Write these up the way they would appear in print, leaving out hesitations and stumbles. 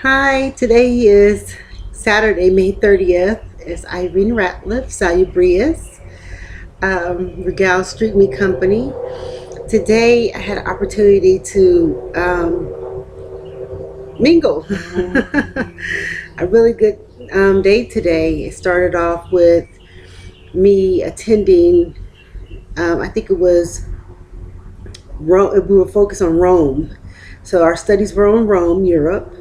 Hi, today is Saturday, May 30th. It's Irene Ratliff, Salubrious, Regal Street Meat Company. Today I had an opportunity to mingle. A really good day today. It started off with me attending, I think it was Rome, we were focused on Rome. So our studies were on Rome, Europe.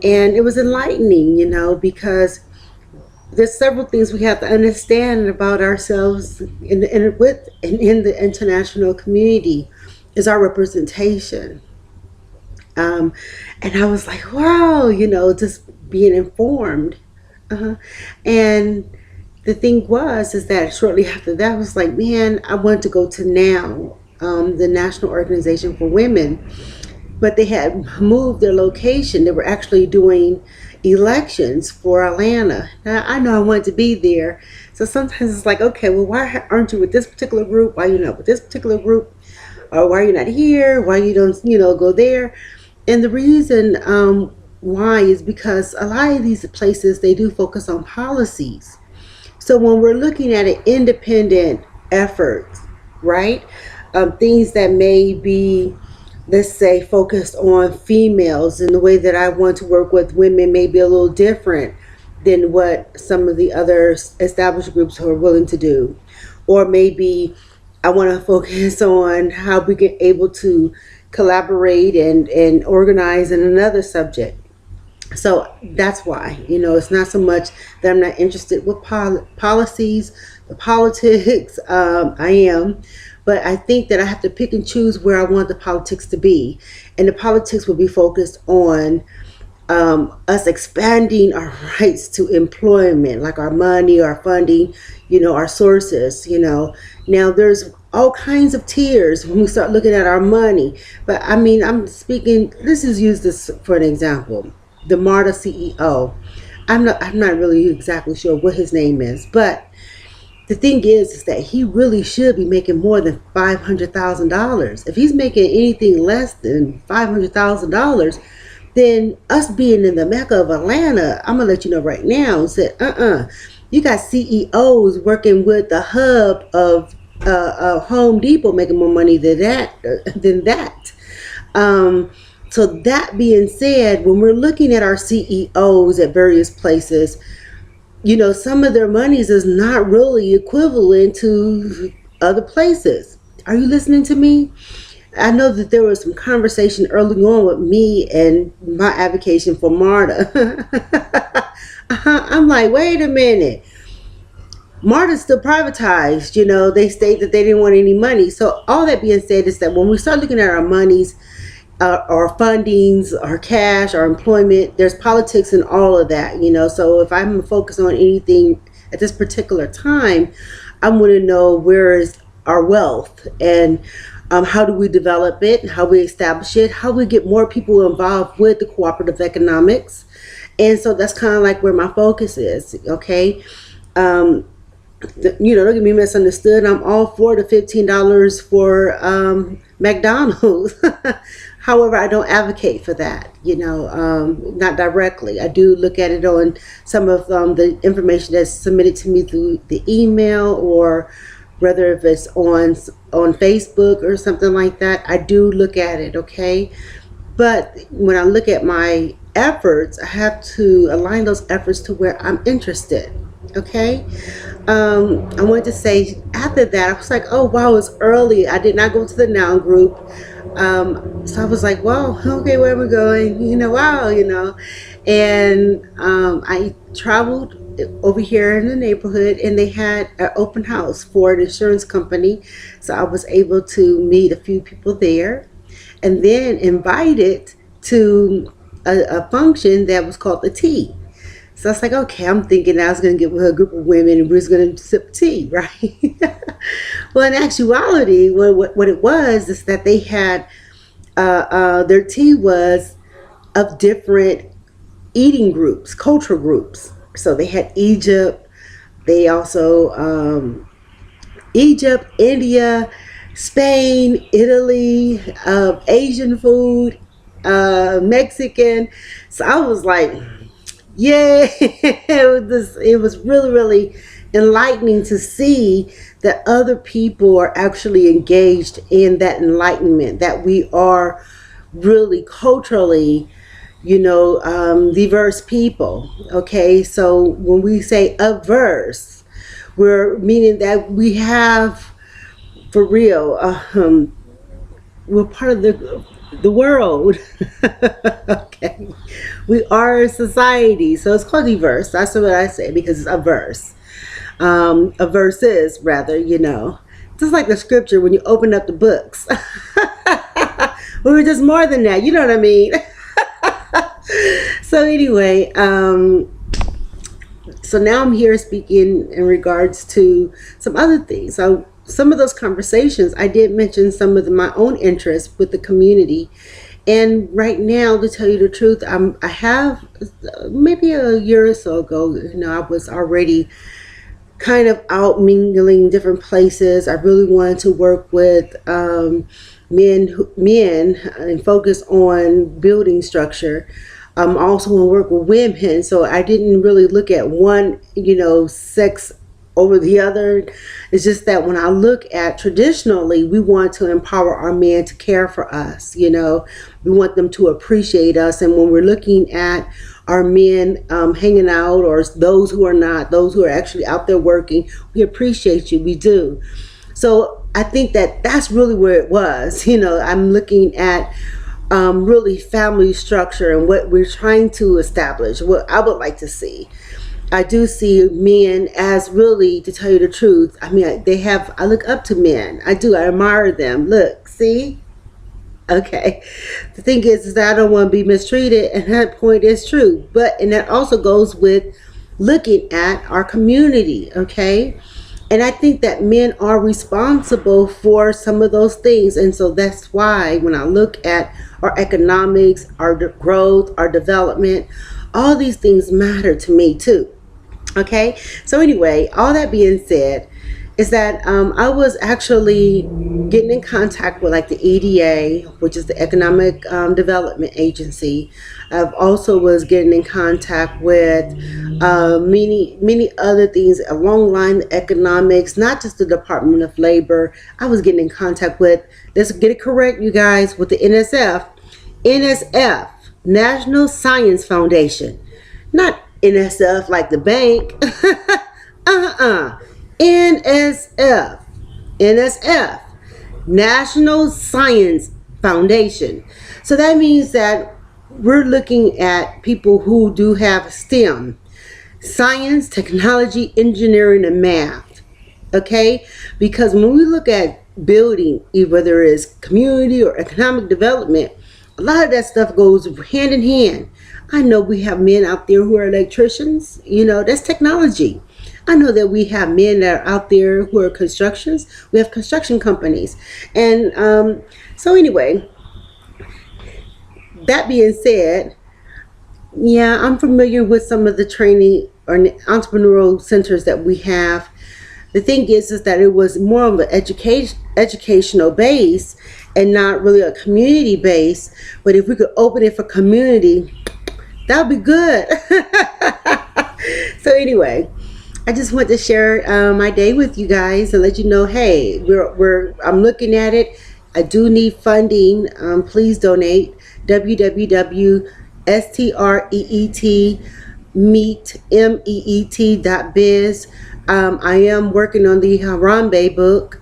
And it was enlightening, because there's several things we have to understand about ourselves in the international community is our representation. Um, and I was like, wow, just being informed. Uh-huh. And the thing was, is that shortly after that, I was like, man, I want to go to now, the National Organization for Women, but they had moved their location. They were actually doing elections for Atlanta. Now, I know I wanted to be there. So sometimes it's like, okay, well, why aren't you with this particular group? Why are you not with this particular group? Or why are you not here? Why you don't, go there? And the reason why is because a lot of these places, they do focus on policies. So when we're looking at an independent effort, right? Things that may be, let's say, focused on females, and the way that I want to work with women may be a little different than what some of the other established groups are willing to do. Or maybe I want to focus on how we get able to collaborate and organize in another subject. So that's why, it's not so much that I'm not interested with policies, the politics. I am, but I think that I have to pick and choose where I want the politics to be, and the politics will be focused on us expanding our rights to employment, like our money, our funding, our sources. Now there's all kinds of tiers when we start looking at our money. But I mean, I'm speaking. This is used this for an example. The MARTA CEO. I'm not really exactly sure what his name is, but the thing is that he really should be making more than $500,000. If he's making anything less than $500,000, then us being in the Mecca of Atlanta, I'm gonna let you know right now and said, you got CEOs working with the hub of Home Depot making more money than that. Um, so that being said, when we're looking at our CEOs at various places, some of their monies is not really equivalent to other places. Are you listening to me? I know that there was some conversation early on with me and my advocacy for MARTA. I'm like, wait a minute. MARTA's still privatized. They state that they didn't want any money. So all that being said is that when we start looking at our monies, our fundings, our cash, our employment, there's politics in all of that. So if I'm focused on anything at this particular time, I'm going to know where is our wealth, and how do we develop it, how we establish it, how we get more people involved with the cooperative economics. And so that's kind of like where my focus is. Okay. Don't get me misunderstood. I'm all for the $15 for McDonald's. However, I don't advocate for that, not directly. I do look at it on some of the information that's submitted to me through the email, or whether if it's on Facebook or something like that. I do look at it, okay? But when I look at my efforts, I have to align those efforts to where I'm interested. Okay. I wanted to say after that, I was like, oh wow, it's early. I did not go to the noun group. So I was like, well, okay, where am I going? Wow, And I traveled over here in the neighborhood, and they had an open house for an insurance company. So I was able to meet a few people there, and then invited to a function that was called the Tea. So I was like, okay, I'm thinking I was going to get with a group of women and we was going to sip tea, right? Well, in actuality, what it was is that they had, their tea was of different eating groups, cultural groups. So they had Egypt, they also, Egypt, India, Spain, Italy, Asian food, Mexican. So I was like, yeah, it was really, really enlightening to see that other people are actually engaged in that enlightenment, that we are really culturally, diverse people. Okay, so when we say averse, we're meaning that we have, for real, we're part of the world. Okay, we are a society, so it's called diverse. That's what I say because it's averse. A verse is rather, just like the scripture when you open up the books. We were just more than that, you know what I mean? So anyway, so now I'm here speaking in regards to some other things. So some of those conversations, I did mention some of my own interests with the community. And right now, to tell you the truth, I have maybe a year or so ago, I was already kind of out mingling different places. I really wanted to work with men and focus on building structure. Also want to work with women, so I didn't really look at one, sex over the other. It's just that when I look at traditionally, we want to empower our men to care for us. We want them to appreciate us, and when we're looking at our men hanging out, or those who are not, those who are actually out there working, we appreciate you. We do. So I think that that's really where it was. I'm looking at really family structure and what we're trying to establish, what I would like to see. I do see men as really, to tell you the truth, I mean, I look up to men. I do. I admire them. Look, see? Okay. The thing is that I don't want to be mistreated, and that point is true. And that also goes with looking at our community, okay? And I think that men are responsible for some of those things. And so that's why when I look at our economics, our growth, our development, all these things matter to me too. Okay, so anyway, all that being said, is that I was actually getting in contact with like the EDA, which is the Economic Development Agency. I've also was getting in contact with many other things along the line of economics, not just the Department of Labor. I was getting in contact with, let's get it correct, you guys, with the NSF, National Science Foundation, not NSF like the bank. NSF, National Science Foundation. So that means that we're looking at people who do have STEM, science, technology, engineering, and math. Okay? Because when we look at building, whether it's community or economic development, a lot of that stuff goes hand in hand. I know we have men out there who are electricians. That's technology. I know that we have men that are out there who are constructions. We have construction companies. And so anyway, that being said, yeah, I'm familiar with some of the training or entrepreneurial centers that we have. The thing is that it was more of an educational base and not really a community base. But if we could open it for community, that would be good. So anyway, I just want to share my day with you guys and let you know, hey, I'm looking at it. I do need funding. Please donate. www.street.meet.biz. I am working on the Harambe book,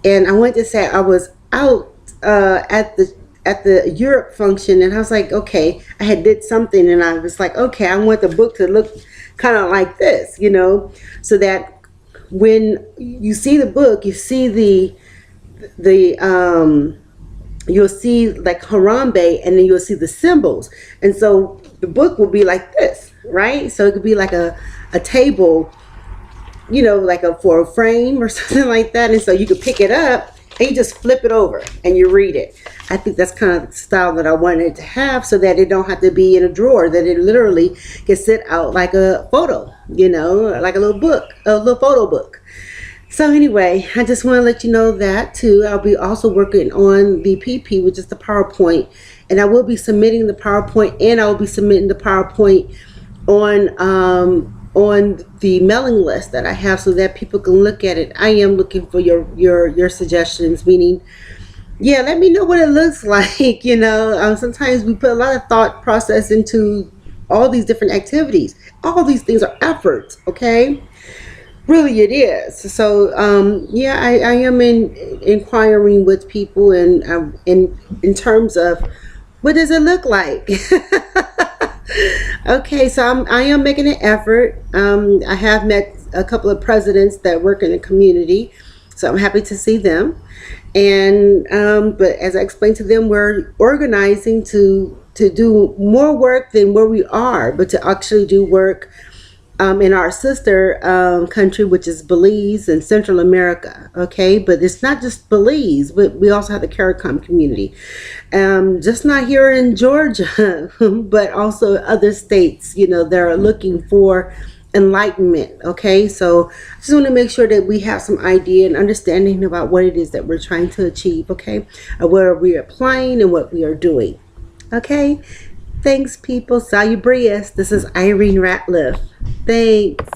and I want to say I was out at the Europe function, and I was like, okay, I had did something, and I was like, okay, I want the book to look kind of like this, so that when you see the book, you see you'll see like Harambe, and then you'll see the symbols, and so the book will be like this, right? So it could be like a table, like for a frame or something like that, and so you could pick it up and you just flip it over and you read it. I think that's kind of the style that I wanted to have, so that it don't have to be in a drawer, that it literally can sit out like a photo, like a little book, a little photo book. So anyway, I just want to let you know that too. I'll be also working on the PP, which is the PowerPoint, and I will be submitting the PowerPoint, and I will be submitting the PowerPoint on the mailing list that I have, so that people can look at it. I am looking for your suggestions, meaning, yeah, let me know what it looks like. Sometimes we put a lot of thought process into all these different activities. All these things are efforts, okay? Really, it is. So, yeah, I am inquiring with people, and in terms of what does it look like. Okay, so I am making an effort. I have met a couple of presidents that work in the community, so I'm happy to see them. And but as I explained to them, we're organizing to do more work than where we are, but to actually do work in our sister country, which is Belize and Central America. Okay, but it's not just Belize, but we also have the CARICOM community. Just not here in Georgia, but also other states, that are looking for enlightenment. Okay, so I just want to make sure that we have some idea and understanding about what it is that we're trying to achieve. Okay, where we're applying and what we are doing. Okay, thanks, people. Salubrious. This is Irene Ratliff. Thanks.